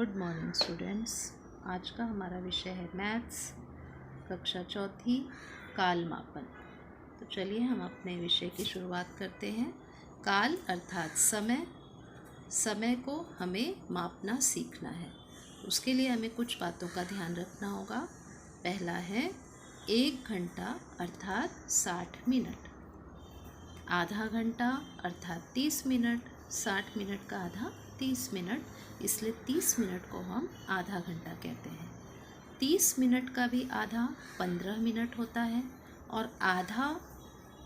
Good morning students. आज का हमारा विषय है मैथ्स, कक्षा चौथी, काल मापन। तो चलिए हम अपने विषय की शुरुआत करते हैं। काल अर्थात समय, समय को हमें मापना सीखना है। उसके लिए हमें कुछ बातों का ध्यान रखना होगा। पहला है 1 घंटा अर्थात 60 मिनट, आधा घंटा अर्थात 30 मिनट, 60 मिनट का आधा 30 मिनट, इसलिए 30 मिनट को हम आधा घंटा कहते हैं। 30 मिनट का भी आधा 15 मिनट होता है और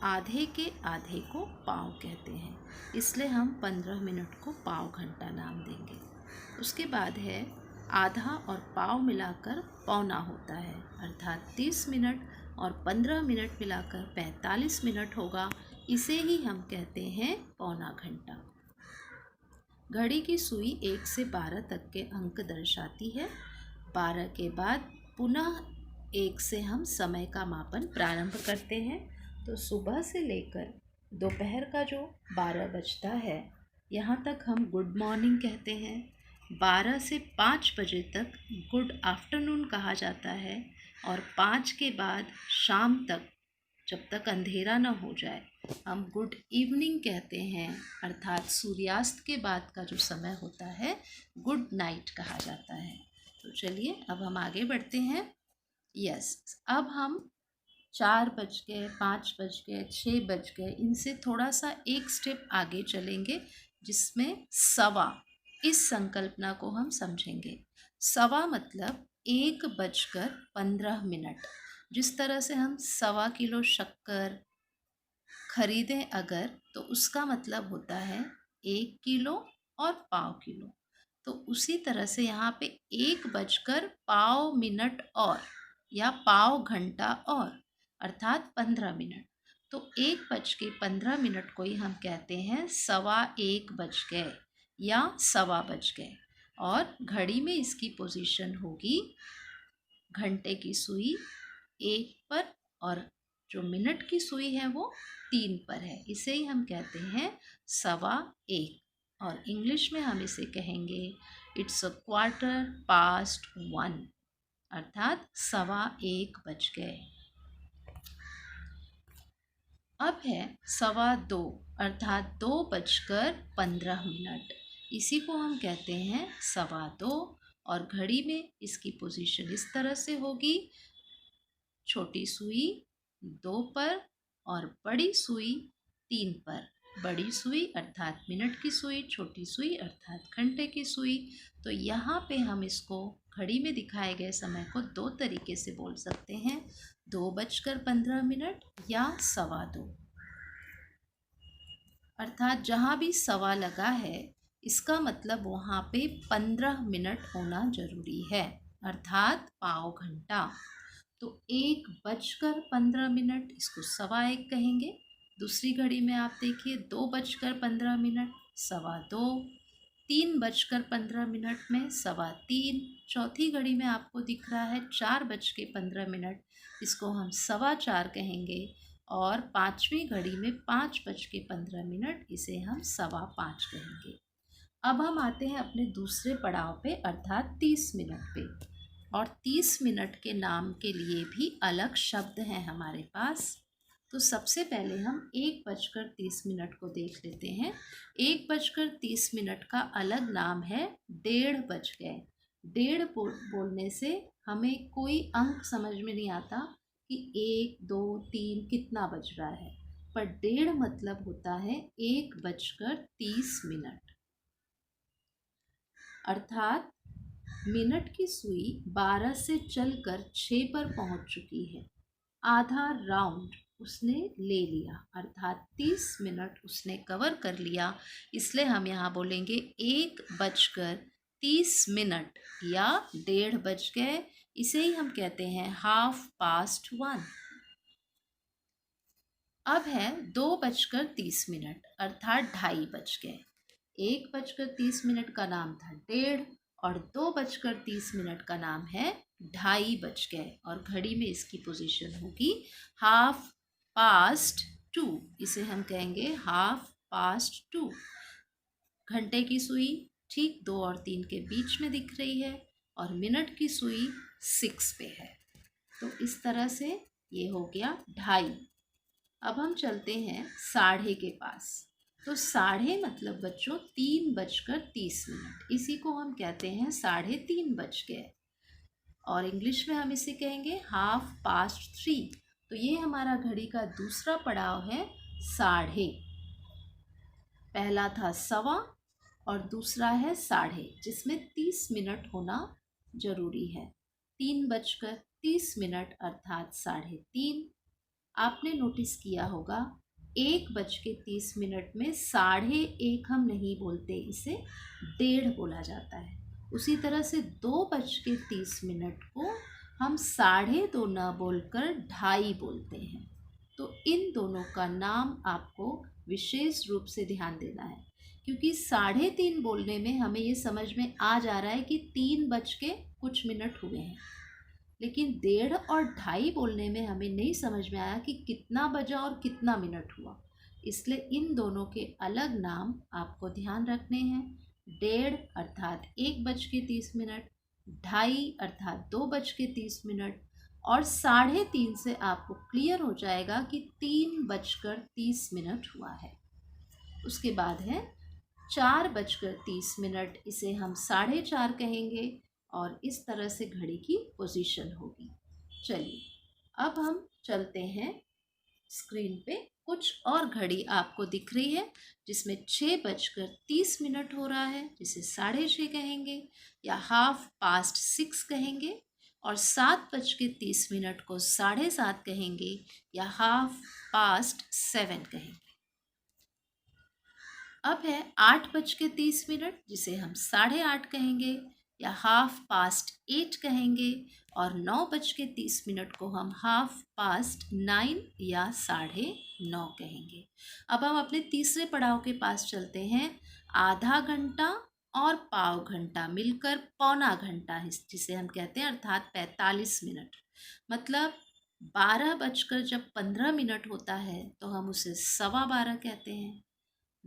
आधे के आधे को पाव कहते हैं, इसलिए हम 15 मिनट को पाव घंटा नाम देंगे। उसके बाद है आधा और पाव मिलाकर पौना होता है, अर्थात 30 मिनट और 15 मिनट मिलाकर 45 मिनट होगा। इसे ही हम कहते हैं पौना घंटा। घड़ी की सुई 1 से 12 तक के अंक दर्शाती है। 12 के बाद पुनः 1 से हम समय का मापन प्रारंभ करते हैं। तो सुबह से लेकर दोपहर का जो 12 बजता है, यहाँ तक हम गुड मॉर्निंग कहते हैं। 12 से 5 बजे तक गुड आफ्टरनून कहा जाता है और 5 के बाद शाम तक, जब तक अंधेरा न हो जाए, हम गुड इवनिंग कहते हैं, अर्थात सूर्यास्त के बाद का जो समय होता है गुड नाइट कहा जाता है। तो चलिए अब हम आगे बढ़ते हैं। अब हम 4 बज गए, 5 बज गए, 6 बज गए, इनसे थोड़ा सा एक स्टेप आगे चलेंगे, जिसमें सवा, इस संकल्पना को हम समझेंगे। सवा मतलब 1:15। जिस तरह से हम 1.25 किलो शक्कर खरीदें अगर, तो उसका मतलब होता है 1 किलो और पाव किलो। तो उसी तरह से यहाँ पे 1:15 और या पाव घंटा और, अर्थात 15 मिनट। तो 1:15 को ही हम कहते हैं 1:15 बज गए या 1:15 बज गए। और घड़ी में इसकी पोजीशन होगी, घंटे की सुई 1 पर और जो मिनट की सुई है वो 3 पर है। इसे ही हम कहते हैं 1:15। और इंग्लिश में हम इसे कहेंगे इट्स 1/4 अर्थात 1:15 बज गए। अब है 2:15 अर्थात 2:15। इसी को हम कहते हैं 2:15 और घड़ी में इसकी पोजीशन इस तरह से होगी, छोटी सुई 2 पर और बड़ी सुई 3 पर। बड़ी सुई अर्थात मिनट की सुई, छोटी सुई अर्थात घंटे की सुई। तो यहाँ पे हम इसको घड़ी में दिखाए गए समय को 2 तरीके से बोल सकते हैं, 2:15 या 2:15। अर्थात जहाँ भी सवा लगा है, इसका मतलब वहाँ पे 15 मिनट होना जरूरी है, अर्थात पाव घंटा। तो 1:15, इसको 1:15 कहेंगे। दूसरी घड़ी में आप देखिए 2:15, 2:15, 3:15 में 3:15। चौथी घड़ी में आपको दिख रहा है 4:15, इसको हम 4:15 कहेंगे। और पाँचवीं घड़ी में 5:15, इसे हम 5:15 कहेंगे। अब हम आते हैं अपने दूसरे पड़ाव पे, अर्थात 30 मिनट पे। और 30 मिनट के नाम के लिए भी अलग शब्द हैं हमारे पास। तो सबसे पहले हम 1:30 को देख लेते हैं। 1:30 का अलग नाम है 1:30 बज गए। 1:30 बोलने से हमें कोई अंक समझ में नहीं आता कि 1, 2, 3 कितना बज रहा है, पर 1:30 मतलब होता है 1:30। अर्थात मिनट की सुई 12 से चलकर 6 पर पहुंच चुकी है। आधा राउंड उसने ले लिया, अर्थात 30 मिनट उसने कवर कर लिया। इसलिए हम यहाँ बोलेंगे 1:30 या 1:30 बज गए। इसे ही हम कहते हैं 1/2। अब है 2:30 अर्थात 2:30 बज गए। 1:30 का नाम था 1:30 और 2:30 का नाम है 2:30 बज गए। और घड़ी में इसकी पोजीशन होगी 1/2। इसे हम कहेंगे 1/2। घंटे की सुई ठीक 2 और 3 के बीच में दिख रही है और मिनट की सुई 6 पे है। तो इस तरह से ये हो गया 2:30। अब हम चलते हैं 3:30 के पास। तो 3:30 मतलब बच्चों 3:30। इसी को हम कहते हैं 3:30 बज गए, और इंग्लिश में हम इसे कहेंगे 3:30। तो ये हमारा घड़ी का दूसरा पड़ाव है 3:30। पहला था 1:15 और दूसरा है 3:30, जिसमें 30 मिनट होना जरूरी है। 3:30 अर्थात 3:30। आपने नोटिस किया होगा 1:30 में 1:30 हम नहीं बोलते, इसे 1:30 बोला जाता है। उसी तरह से 2:30 को हम 2:30 न बोलकर 2:30 बोलते हैं। तो इन दोनों का नाम आपको विशेष रूप से ध्यान देना है, क्योंकि 3:30 बोलने में हमें ये समझ में आ जा रहा है कि 3:00 हुए हैं, लेकिन 1:30 और 2:30 बोलने में हमें नहीं समझ में आया कि कितना बजा और कितना मिनट हुआ। इसलिए इन दोनों के अलग नाम आपको ध्यान रखने हैं। 1:30 अर्थात 1:30, 2:30 अर्थात 2:30, और 3:30 से आपको क्लियर हो जाएगा कि 3:30 हुआ है। उसके बाद है 4:30, इसे हम 4:30 कहेंगे, और इस तरह से घड़ी की पोजीशन होगी। चलिए अब हम चलते हैं स्क्रीन पे। कुछ और घड़ी आपको दिख रही है जिसमें 6:30 हो रहा है, जिसे 6:30 कहेंगे या 6:30 कहेंगे, और 7:30 को 7:30 कहेंगे या 7:30 कहेंगे। अब है 8:30, जिसे हम 8:30 कहेंगे या 8:30 कहेंगे, और 9:30 को हम 9:30 या 9:30 कहेंगे। अब हम अपने तीसरे पड़ाव के पास चलते हैं। आधा घंटा और पाव घंटा मिलकर पौना घंटा है, जिसे हम कहते हैं अर्थात 45 मिनट। मतलब 12:15 होता है तो हम उसे 12:15 कहते हैं।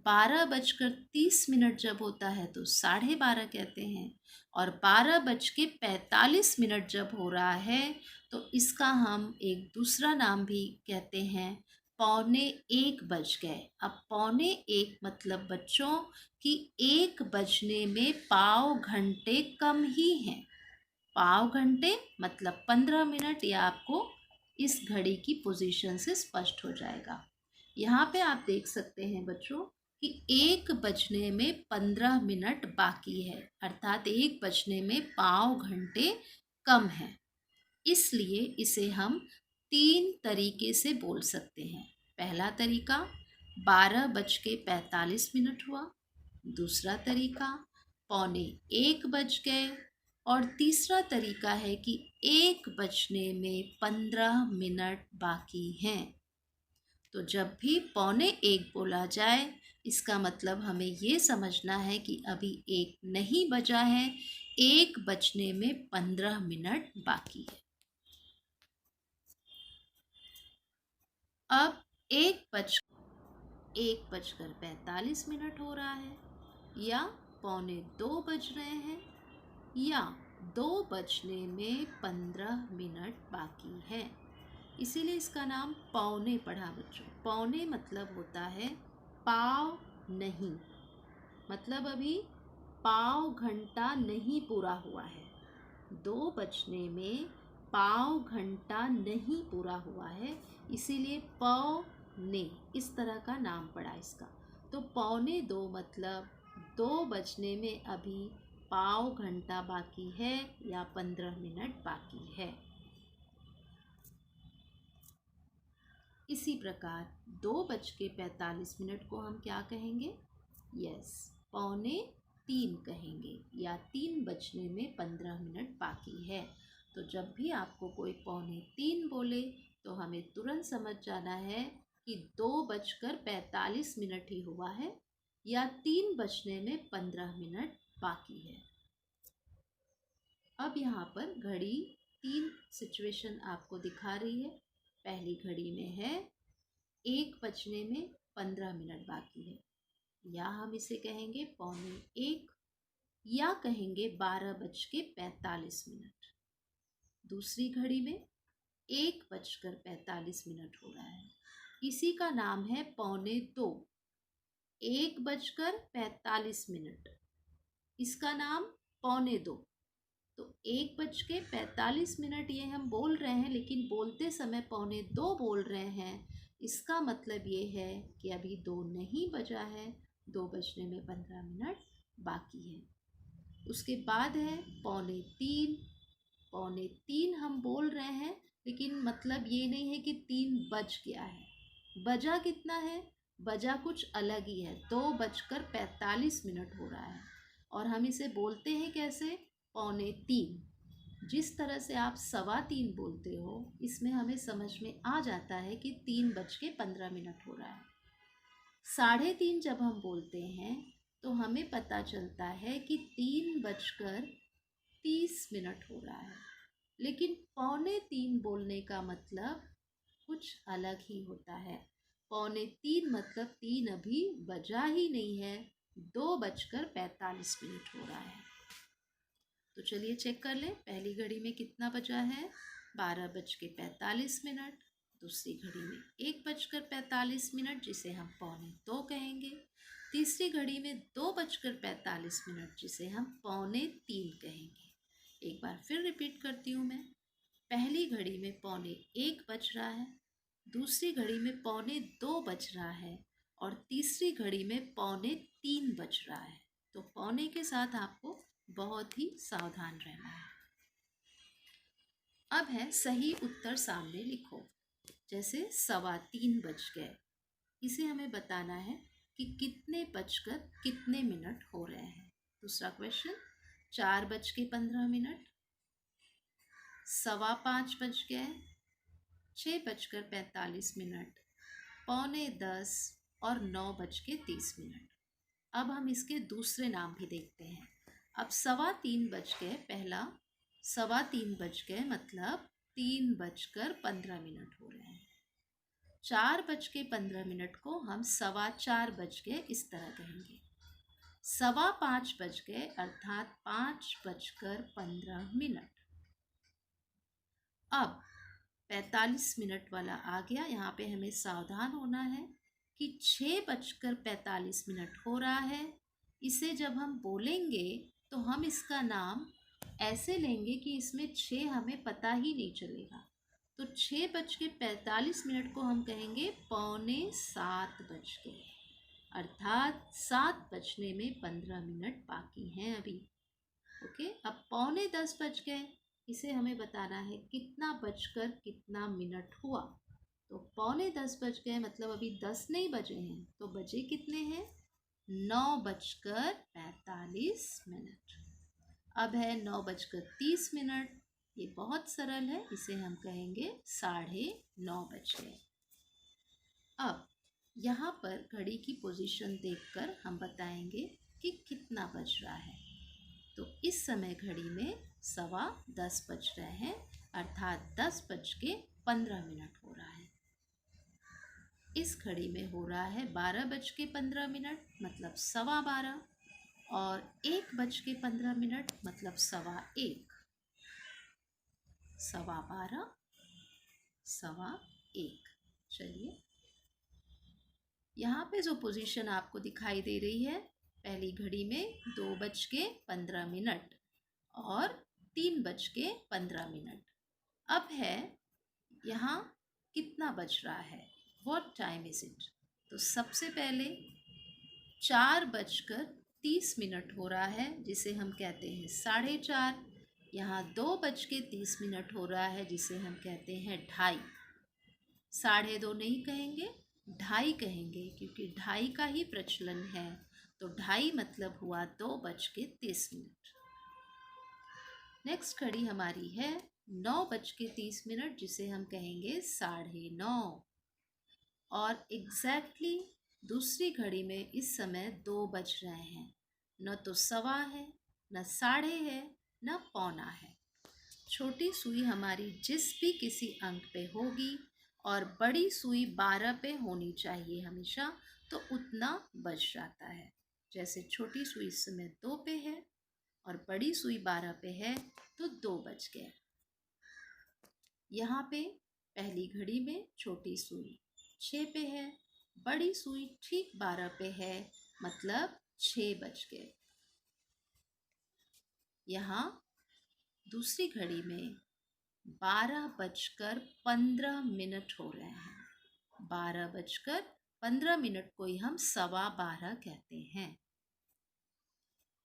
12:30 जब होता है तो 12:30 कहते हैं, और 12:45 जब हो रहा है तो इसका हम एक दूसरा नाम भी कहते हैं, 12:45 बज गए। अब 12:45 मतलब बच्चों कि 1 बजने में पाव घंटे कम ही हैं। पाव घंटे मतलब 15 मिनट, या आपको इस घड़ी की पोजीशन से स्पष्ट हो जाएगा। यहाँ पे आप देख सकते हैं बच्चों कि 1 बजने में 15 मिनट बाकी है, अर्थात 1 बजने में पाव घंटे कम है। इसलिए इसे हम 3 तरीके से बोल सकते हैं। पहला तरीका 12:45 हुआ, दूसरा तरीका 12:45 बज गए, और तीसरा तरीका है कि 1 बजने में 15 मिनट बाकी हैं। तो जब भी 12:45 बोला जाए, इसका मतलब हमें ये समझना है कि अभी 1 नहीं बजा है, 1 बजने में 15 मिनट बाकी है। अब 1:45 हो रहा है, या 1:45 बज रहे हैं, या 2 बजने में 15 मिनट बाकी है। इसीलिए इसका नाम पौने पड़ा बच्चों। पौने मतलब होता है पाव नहीं, मतलब अभी पाव घंटा नहीं पूरा हुआ है। 2 बजने में पाव घंटा नहीं पूरा हुआ है, इसीलिए पौने इस तरह का नाम पड़ा इसका। तो 1:45 मतलब 2 बजने में अभी पाव घंटा बाकी है या 15 मिनट बाकी है। इसी प्रकार 2:45 को हम क्या कहेंगे? यस, 2:45 कहेंगे, या 3 बजने में 15 मिनट बाकी है। तो जब भी आपको कोई 2:45 बोले तो हमें तुरंत समझ जाना है कि 2:45 ही हुआ है, या 3 बजने में 15 मिनट बाकी है। अब यहाँ पर घड़ी 3 सिचुएशन आपको दिखा रही है। पहली घड़ी में है 1 बजने में 15 मिनट बाकी है, या हम इसे कहेंगे 1:45, या कहेंगे 12:45। दूसरी घड़ी में 1:45 हो रहा है, इसी का नाम है 1:45। 1:45, इसका नाम 1:45। तो 1:45 ये हम बोल रहे हैं, लेकिन बोलते समय 1:45 बोल रहे हैं। इसका मतलब ये है कि अभी 2 नहीं बजा है, 2 बजने में 15 मिनट बाकी है। उसके बाद है 2:45। 2:45 हम बोल रहे हैं, लेकिन मतलब ये नहीं है कि 3 बज गया है। बजा कितना है? बजा कुछ अलग ही है, 2:45 हो रहा है। और हम इसे बोलते हैं कैसे? 2:45। जिस तरह से आप 3:15 बोलते हो, इसमें हमें समझ में आ जाता है कि 3:15 हो रहा है। 3:30 जब हम बोलते हैं तो हमें पता चलता है कि 3:30 हो रहा है। लेकिन 2:45 बोलने का मतलब कुछ अलग ही होता है। 2:45 मतलब 3 अभी बजा ही नहीं है, 2:45 हो रहा है। तो चलिए चेक कर लें, पहली घड़ी में कितना बजा है? 12:45। दूसरी घड़ी में 1:45, जिसे हम 2:45 कहेंगे। तीसरी घड़ी में 2:45, जिसे हम 2:45 कहेंगे। एक बार फिर रिपीट करती हूँ मैं। पहली घड़ी में 1:45 बज रहा है, दूसरी घड़ी में 2:45 बज रहा है, और तीसरी घड़ी में 2:45 बज रहा है। तो पौने के साथ आपको बहुत ही सावधान रहना है। अब है सही उत्तर सामने लिखो। जैसे 3:15 बज गए, इसे हमें बताना है कि कितने बजकर कितने मिनट हो रहे हैं। दूसरा क्वेश्चन, 4:15, 5:15 बज गए, 6:45, 9:45 और 9:30। अब हम इसके दूसरे नाम भी देखते हैं। अब 3:15 बज गए, पहला 3:15 बज गए मतलब 3:15 हो रहे हैं। 4:15 को हम 4:15 बज गए इस तरह कहेंगे। 5:15 बज गए अर्थात 5:15। अब 45 वाला आ गया। यहाँ पे हमें सावधान होना है कि 6:45 हो रहा है। इसे जब हम बोलेंगे तो हम इसका नाम ऐसे लेंगे कि इसमें 6 हमें पता ही नहीं चलेगा। तो 6:45 को हम कहेंगे 6:45 बज गए, अर्थात 7 बजने में 15 मिनट बाकी हैं अभी। ओके, अब 9:45 बज गए, इसे हमें बताना है कितना बजकर कितना मिनट हुआ। तो 9:45 बज गए मतलब अभी 10 नहीं बजे हैं, तो बजे कितने हैं? 9:45। अब है 9:30। ये बहुत सरल है, इसे हम कहेंगे 9:30 बज गए। अब यहाँ पर घड़ी की पोजीशन देखकर हम बताएंगे कि कितना बज रहा है। तो इस समय घड़ी में 10:15 बज रहे हैं, अर्थात 10:15 हो रहा है। इस घड़ी में हो रहा है 12:15 मतलब 12:15, और 1:15 मतलब 1:15। 12:15, 1:15। चलिए, यहाँ पे जो पोजीशन आपको दिखाई दे रही है, पहली घड़ी में 2:15 और 3:15। अब है यहाँ कितना बज रहा है, व्हाट टाइम इज इट। तो सबसे पहले 4:30 हो रहा है, जिसे हम कहते हैं 4:30। यहाँ 2:30 हो रहा है, जिसे हम कहते हैं 2:30। 2:30 नहीं कहेंगे, 2:30 कहेंगे, क्योंकि 2:30 का ही प्रचलन है। तो 2:30 मतलब हुआ 2:30। नेक्स्ट घड़ी हमारी है 9:30, जिसे हम कहेंगे 9:30। और एग्जैक्टली दूसरी घड़ी में इस समय 2 बज रहे हैं। न तो 1:15 है, न 1:30 है, न 1:15 है। छोटी सुई हमारी जिस भी किसी अंक पे होगी और बड़ी सुई 12 पे होनी चाहिए हमेशा, तो उतना बज जाता है। जैसे छोटी सुई इस समय 2 पे है और बड़ी सुई 12 पे है तो 2 बज गए। यहाँ पे पहली घड़ी में छोटी सुई 6 पे है, बड़ी सुई ठीक 12 पे है, मतलब 6 बज गए। यहाँ दूसरी घड़ी में 12:15 हो रहे हैं। 12:15 को ही हम 12:15 कहते हैं।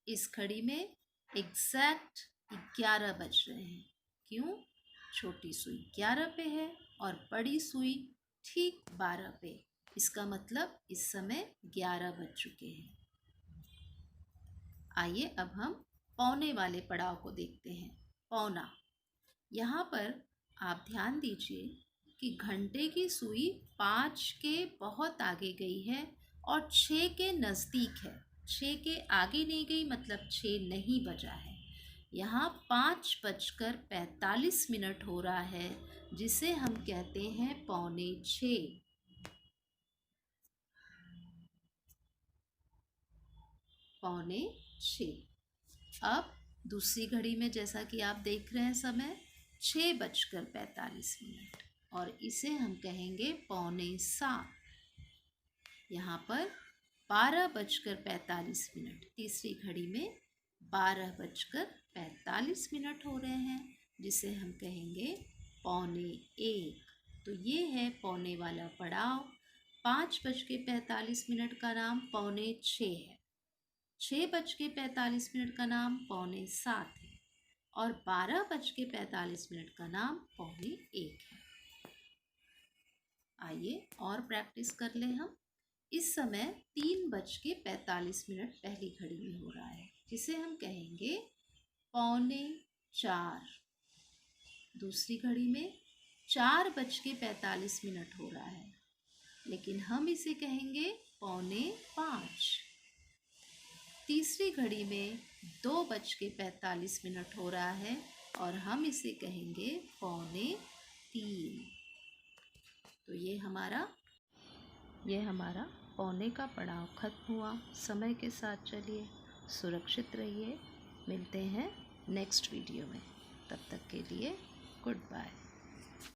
इस घड़ी में एग्जैक्ट 11 बज रहे हैं। क्यों? छोटी सुई 11 पे है और बड़ी सुई ठीक 12 पे। इसका मतलब इस समय 11 बज चुके हैं। आइए अब हम पौने वाले पड़ाव को देखते हैं। पौना। यहाँ पर आप ध्यान दीजिए कि घंटे की सुई 5 के बहुत आगे गई है और 6 के नज़दीक है। 6 के आगे नहीं गई मतलब 6 नहीं बजा है। यहाँ 5:45 हो रहा है, जिसे हम कहते हैं 5:45। पौने 6। अब दूसरी घड़ी में जैसा कि आप देख रहे हैं समय 6:45 और इसे हम कहेंगे 6:45। यहाँ पर 12:45। तीसरी घड़ी में 12:45 हो रहे हैं, जिसे हम कहेंगे 1:15। तो ये है पौने वाला पड़ाव। 5:45 का नाम 6:45 है, 6:45 का नाम 6:45 है और 12:45 का नाम 1:15 है। आइए और प्रैक्टिस कर लें हम। इस समय 3:45 पहली घड़ी में हो रहा है, जिसे हम कहेंगे 3:45। दूसरी घड़ी में 4:45 हो रहा है, लेकिन हम इसे कहेंगे 4:45। तीसरी घड़ी में 2:45 हो रहा है और हम इसे कहेंगे 3:45। तो ये हमारा पौने का पड़ाव खत्म हुआ। समय के साथ चलिए, सुरक्षित रहिए। मिलते हैं नेक्स्ट वीडियो में। तब तक के लिए गुड बाय।